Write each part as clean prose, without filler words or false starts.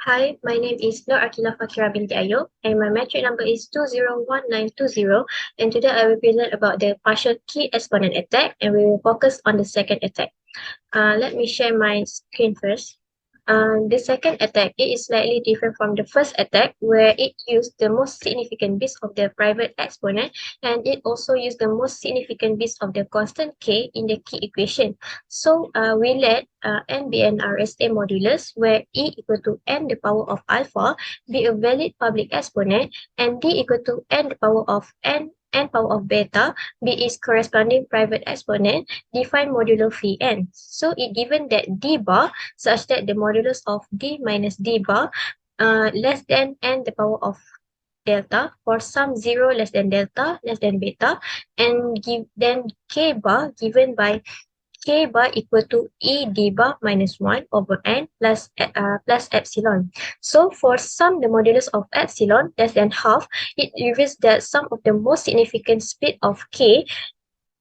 Hi, my name is Aqilah Fakhira binti Ayub, and my metric number is 201920. And today I will present about the partial key exponent attack, and we will focus on the second attack. Let me share my screen first. The second attack, it is slightly different from the first attack, where it used the most significant bits of the private exponent, and it also used the most significant bits of the constant k in the key equation. So we let n be an RSA modulus, where e equal to n the power of alpha be a valid public exponent, and d equal to n the power of n power of beta be its corresponding private exponent, define modulo phi n. So it given that d bar such that the modulus of d minus d bar less than n the power of delta for some 0 less than delta less than beta, and then k bar given by k bar equal to e d bar minus 1 over n plus epsilon. So for sum the modulus of epsilon less than half, it reveals that some of the most significant split of k.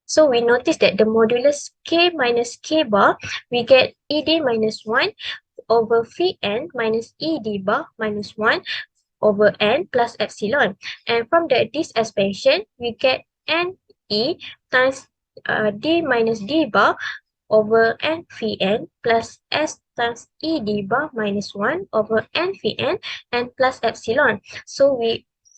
So we notice that the modulus k minus k bar, we get ed minus 1 over phi n minus ed bar minus 1 over n plus epsilon. And from this expansion, we get n e times d minus d bar over n phi n plus s times e d bar minus 1 over n phi n and plus epsilon. So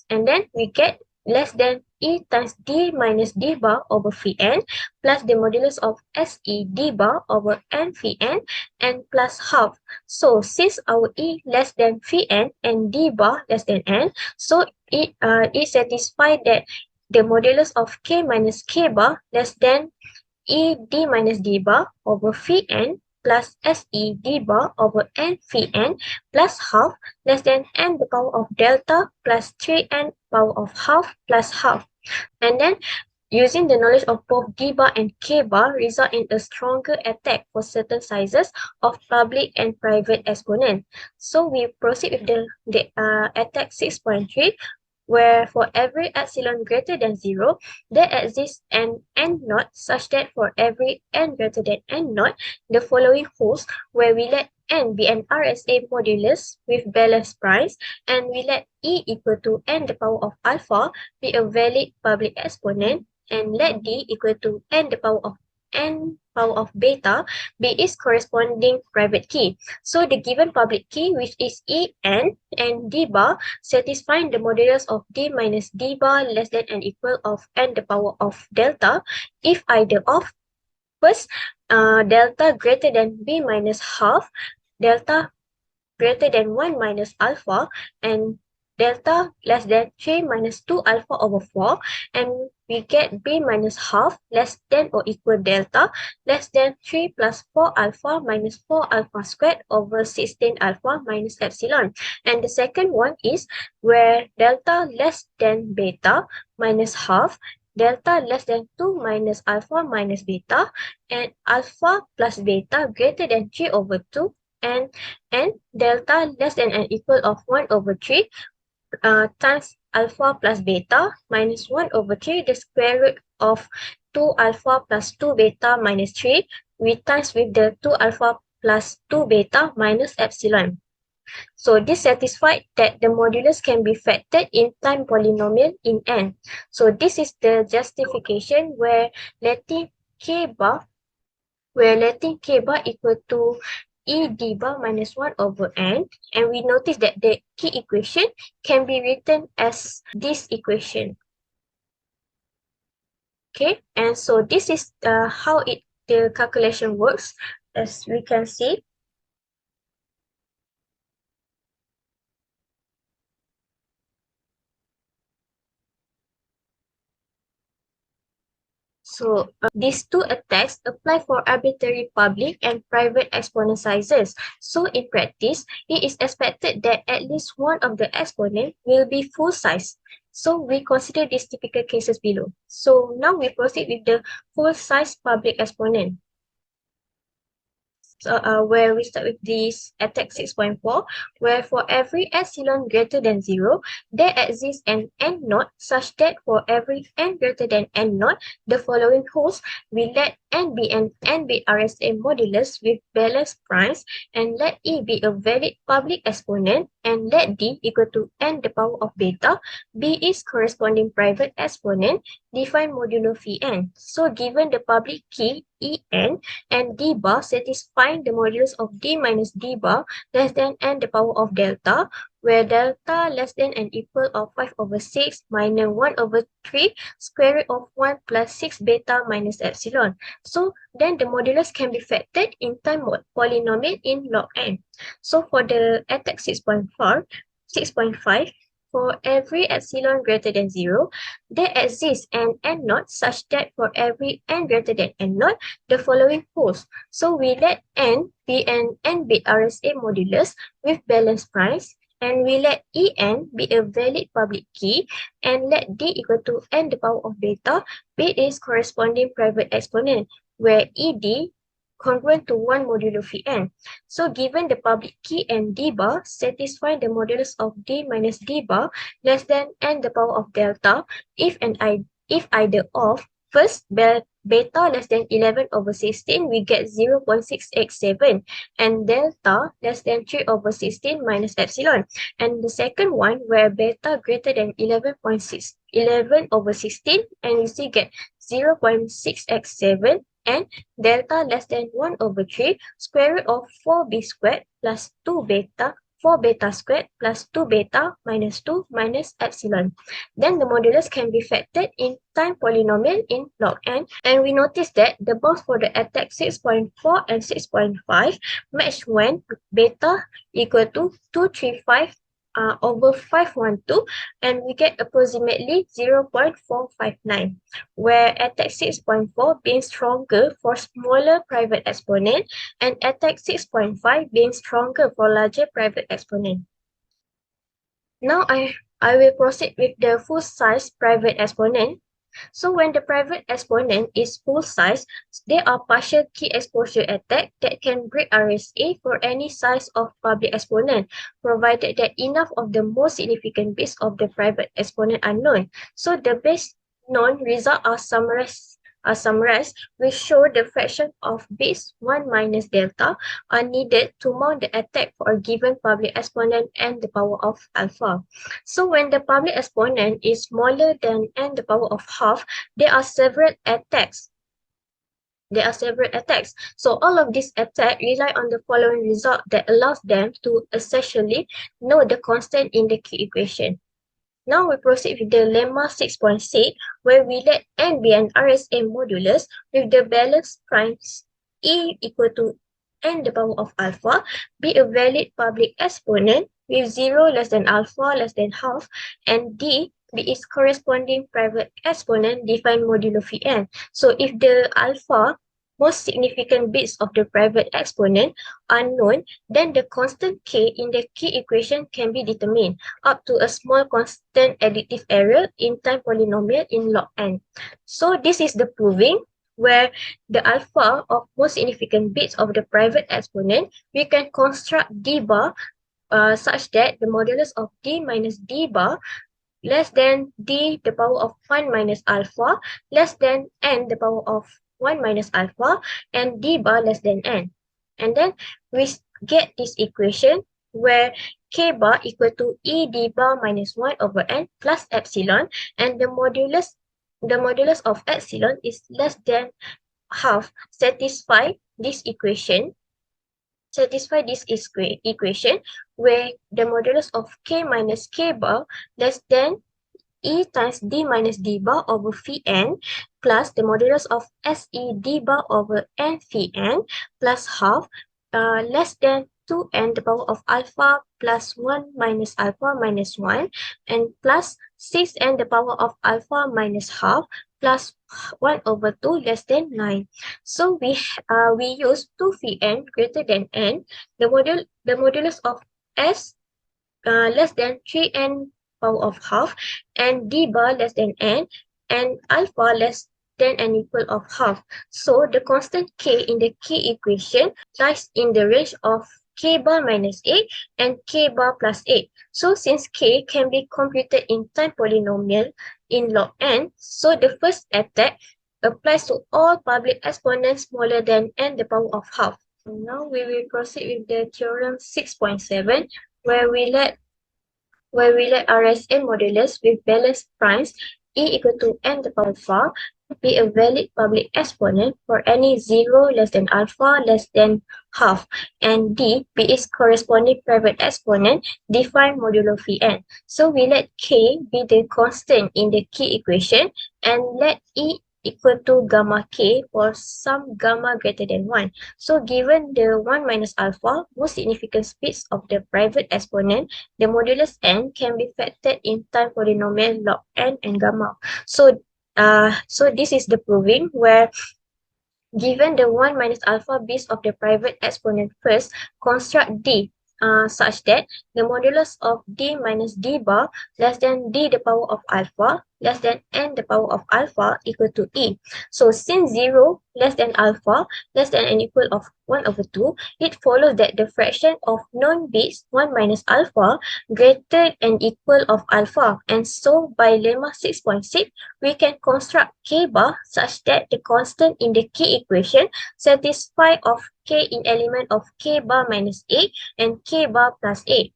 then we get less than e times d minus d bar over phi n plus the modulus of se d bar over n phi n and plus half. So since our e less than phi n and d bar less than n, so it satisfies that the modulus of k minus k bar less than e d minus d bar over phi n plus se d bar over n phi n plus half less than n the power of delta plus 3n power of half plus half. And then using the knowledge of both d bar and k bar result in a stronger attack for certain sizes of public and private exponent. So we proceed with the attack 6.3, where for every epsilon greater than 0, there exists an n naught such that for every n greater than n naught, the following holds, where we let n be an RSA modulus with balanced price, and we let e equal to n the power of alpha be a valid public exponent, and let d equal to n the power of beta be its corresponding private key. So the given public key, which is en and d bar, satisfying the modulus of d minus d bar less than and equal of n the power of delta if either of first delta greater than b minus half, delta greater than 1 minus alpha, and delta less than 3 minus 2 alpha over 4, and we get b minus half less than or equal delta less than 3 plus 4 alpha minus 4 alpha squared over 16 alpha minus epsilon. And the second one is where delta less than beta minus half, delta less than 2 minus alpha minus beta, and alpha plus beta greater than 3 over 2, and delta less than and equal of 1 over 3 times alpha plus beta minus 1 over 3, the square root of 2 alpha plus 2 beta minus 3, we times with the 2 alpha plus 2 beta minus epsilon. So this satisfied that the modulus can be factored in time polynomial in n. So this is the justification where letting k bar equal to e d bar minus 1 over n, and we notice that the key equation can be written as this equation. Okay, and so this is how the calculation works, as we can see. So these two attacks apply for arbitrary public and private exponent sizes. So in practice, it is expected that at least one of the exponent will be full size. So we consider these typical cases below. So now we proceed with the full size public exponent. where we start with this attack 6.4, where for every epsilon greater than 0, there exists an n naught such that for every n greater than n naught, the following holds. We let n be an n-bit RSA modulus with balanced primes, and let E be a valid public exponent, and let D equal to n the power of beta. B is corresponding private exponent, define modulo phi n. So given the public key En and D bar satisfying the modulus of D minus D bar less than n the power of delta, where delta less than and equal of 5 over 6 minus 1 over 3 square root of 1 plus 6 beta minus epsilon. So then the modulus can be factored in time polynomial in log n. So for the attack 6.5, for every epsilon greater than 0, there exists an n naught such that for every n greater than n naught, the following holds. So we let n be an n-bit RSA modulus with balanced primes, and we let En be a valid public key, and let D equal to n the power of beta. B is corresponding private exponent, where Ed congruent to 1 modulo phi n. So given the public key and D bar satisfy the modulus of D minus D bar less than n the power of delta, if either of first beta less than 11 over 16, we get 0.687, and delta less than 3 over 16 minus epsilon. And the second one, where beta greater than 11 over 16, and we still get 0.6x7, and delta less than 1 over 3 square root of 4b squared plus 2 beta, 4 beta squared plus 2 beta minus 2 minus epsilon. Then the modulus can be factored in time polynomial in log n, and we notice that the bounds for the attack 6.4 and 6.5 match when beta equal to 235 over 512, and we get approximately 0.459, where attack 6.4 being stronger for smaller private exponent, and attack 6.5 being stronger for larger private exponent. Now I will proceed with the full size private exponent. So when the private exponent is full size, there are partial key exposure attack that can break RSA for any size of public exponent, provided that enough of the most significant bits of the private exponent are known. So the base known results are summarized, which show the fraction of bits 1 minus delta are needed to mount the attack for a given public exponent and the power of alpha. So when the public exponent is smaller than n the power of half, there are several attacks. So all of these attacks rely on the following result that allows them to essentially know the constant in the key equation. Now we proceed with the lemma 6.6, where we let n be an RSA modulus with the balanced primes E equal to n the power of alpha, be a valid public exponent with 0 less than alpha less than half, and D be its corresponding private exponent, define modulo phi n. So if the alpha most significant bits of the private exponent are known, then the constant k in the key equation can be determined up to a small constant additive error in time polynomial in log n. So this is the proving, where the alpha of most significant bits of the private exponent, we can construct D bar such that the modulus of D minus D bar less than D the power of 1 minus alpha less than n the power of 1 minus alpha, and D bar less than n. And then we get this equation where K bar equal to E D bar minus 1 over n plus epsilon, and the modulus of epsilon is less than half. Satisfy this equation where the modulus of K minus K bar less than E times D minus D bar over phi n plus the modulus of SE D bar over n phi n plus half less than 2n the power of alpha plus 1 minus alpha minus 1, and plus 6n the power of alpha minus half plus 1 over 2 less than 9. So we use 2 phi n greater than n, the modulus of S less than 3n power of half, and D bar less than n, and alpha less than and equal of half. So the constant k in the k equation lies in the range of k bar minus 8 and k bar plus 8. So since k can be computed in time polynomial in log n, so the first attack applies to all public exponents smaller than n the power of half. Now we will proceed with the theorem 6.7, where we let RSA modulus with balanced primes e equal to n the power of 4 be a valid public exponent for any 0 less than alpha less than half, and d be its corresponding private exponent defined modulo phi n. So we let k be the constant in the key equation and let e equal to gamma k for some gamma greater than 1. So given the 1 minus alpha most significant speeds of the private exponent, the modulus n can be factored in time polynomial log n and gamma. So this is the proving where given the 1 minus alpha base of the private exponent first, construct d such that the modulus of d minus d bar less than d the power of alpha less than n the power of alpha equal to e. So since 0 less than alpha less than and equal of 1 over 2, it follows that the fraction of known bits 1 minus alpha greater and equal of alpha. And so by lemma 6.6, we can construct k bar such that the constant in the k equation satisfy of k in element of k bar minus 8 and k bar plus 8.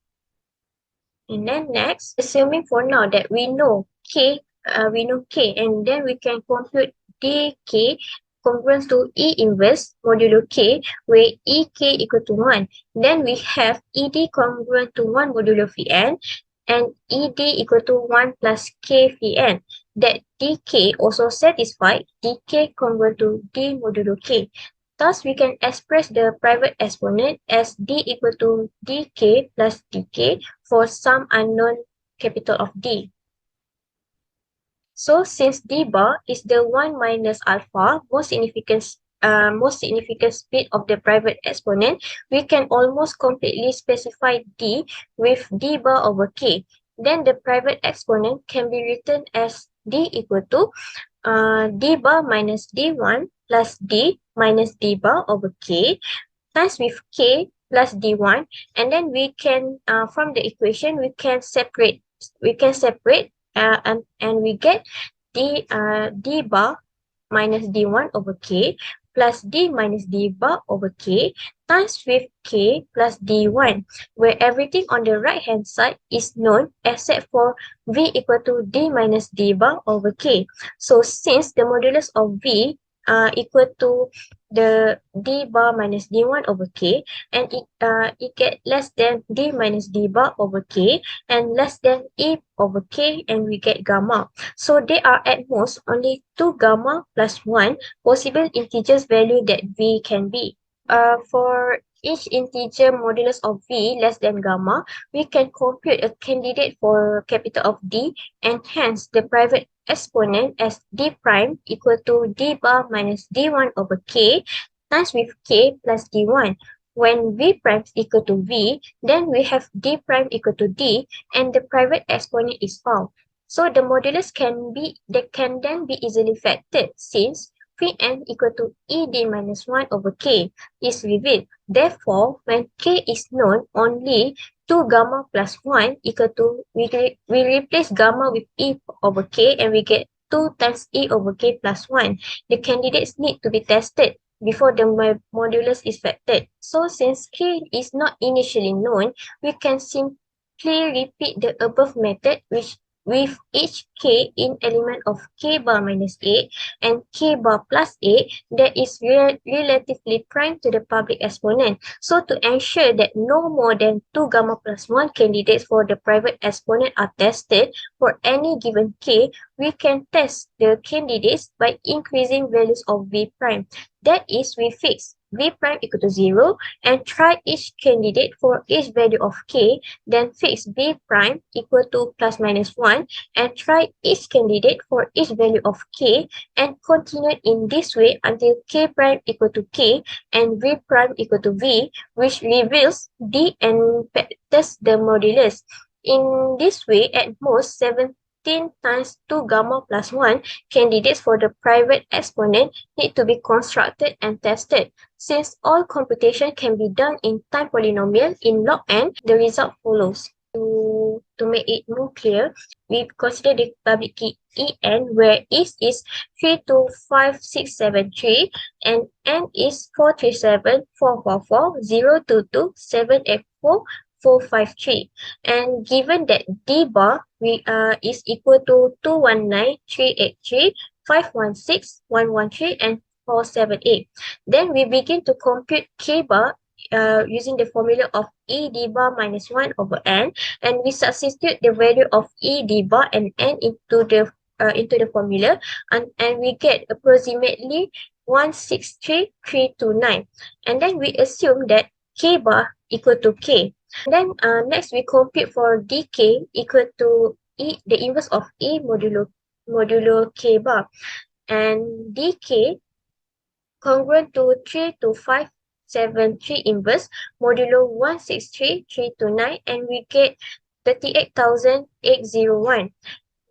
And then next, assuming for now that we know k, and then we can compute dk congruent to E inverse modulo k, where ek equal to 1. Then we have ed congruent to 1 modulo phi n and ed equal to 1 plus k phi n. That dk also satisfy dk congruent to d modulo k. Thus, we can express the private exponent as d equal to dk plus dk for some unknown capital of D. So, since d bar is the 1 minus alpha most significant speed of the private exponent, we can almost completely specify d with d bar over k. Then the private exponent can be written as d equal to d bar minus d1 plus d minus d bar over k times with k plus d1, and then we can from the equation we can separate and we get d bar minus d1 over k plus d minus d bar over k times with k plus d1, where everything on the right hand side is known except for v equal to d minus d bar over k. So since the modulus of v equal to the d bar minus d1 over k, and it get less than d minus d bar over k and less than e over k, and we get gamma. So there are at most only 2 gamma plus 1 possible integers value that v can be. For each integer modulus of v less than gamma, we can compute a candidate for capital of D, and hence the private exponent as d prime equal to d bar minus d1 over k times with k plus d1. When v prime equal to v, then we have d prime equal to d, and the private exponent is found. So the modulus can then be easily factored since phi n equal to ed minus 1 over k is revealed. Therefore, when k is known, only 2 gamma plus 1 equal to, we replace gamma with e over k and we get 2 times e over k plus 1. The candidates need to be tested before the modulus is factored. So since k is not initially known, we can simply repeat the above method with each k in element of k bar minus 8 and k bar plus 8 that is relatively prime to the public exponent. So to ensure that no more than 2 gamma plus 1 candidates for the private exponent are tested for any given k, we can test the candidates by increasing values of v prime. That is, we fix v prime equal to 0 and try each candidate for each value of k, then fix v prime equal to plus minus 1 and try each candidate for each value of k, and continue in this way until k prime equal to k and v prime equal to v, which reveals d and factors the modulus. In this way, at most 70 15 times 2 gamma plus 1 candidates for the private exponent need to be constructed and tested. Since all computation can be done in time polynomial in log n, the result follows. To make it more clear, we consider the public key En, where is 325673 and N is 437444022784453. And given that D bar is equal to 219383, 516113 and 478. Then we begin to compute K bar using the formula of E D bar minus 1 over N, and we substitute the value of E D bar and N into the formula, and we get approximately 163329. And then we assume that K bar equal to K. And then next we compute for dk equal to E, the inverse of E modulo K bar, and dk congruent to 3 to 5 73 inverse modulo 163329, and we get 38,801.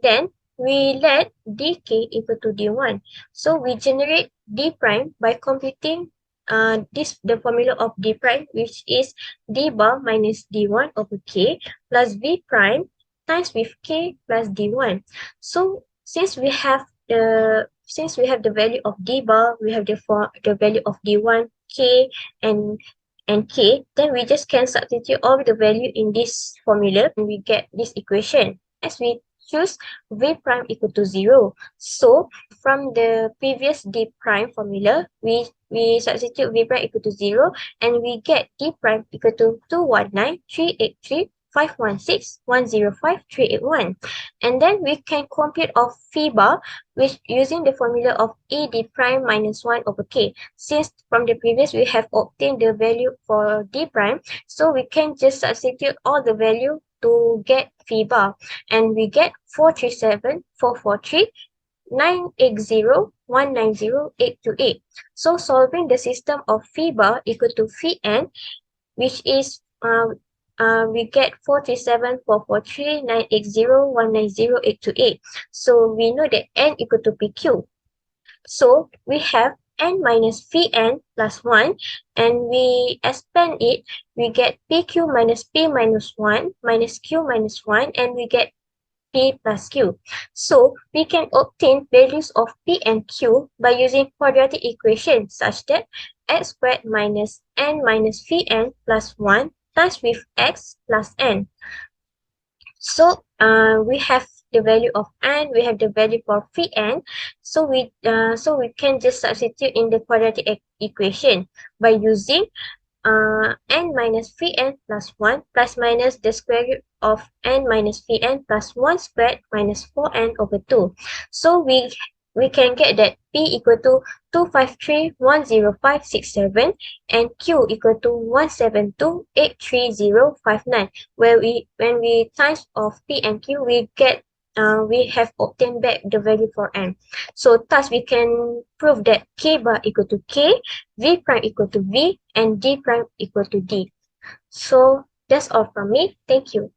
Then we let dk equal to d1. So we generate d prime by computing the formula of d prime, which is d bar minus d1 over k plus v prime times with k plus d1. So since we have the value of d bar, we have the value of d1, k and k, then we just can substitute all the value in this formula and we get this equation as we choose v prime equal to 0. So from the previous d prime formula, we substitute v prime equal to 0 and we get d prime equal to 219,383 516,105,381. And then we can compute of phi bar which using the formula of E d prime minus 1 over k. Since from the previous we have obtained the value for d prime, so we can just substitute all the value to get phi bar, and we get 437,443,980,190,828. So solving the system of phi bar equal to phi n, which is we get 437,443,980,190,828. So we know that n equal to pq. So we have n minus phi n plus 1, and we expand it, we get pq minus p minus 1 minus q minus 1, and we get p plus q. So we can obtain values of p and q by using quadratic equation such that x squared minus n minus phi n plus 1 times with x plus n. So we have the value of n, we have the value for phi n. So we can just substitute in the quadratic equation by using n minus phi n plus 1 plus minus the square root of n minus phi n plus 1 squared minus 4n over 2. So we can get that p equal to 253,105,67 and q equal to 172,830,59. When we times of p and q, we get we have obtained back the value for n. So thus we can prove that k bar equal to k, v prime equal to v, and d prime equal to d. So that's all from me. Thank you.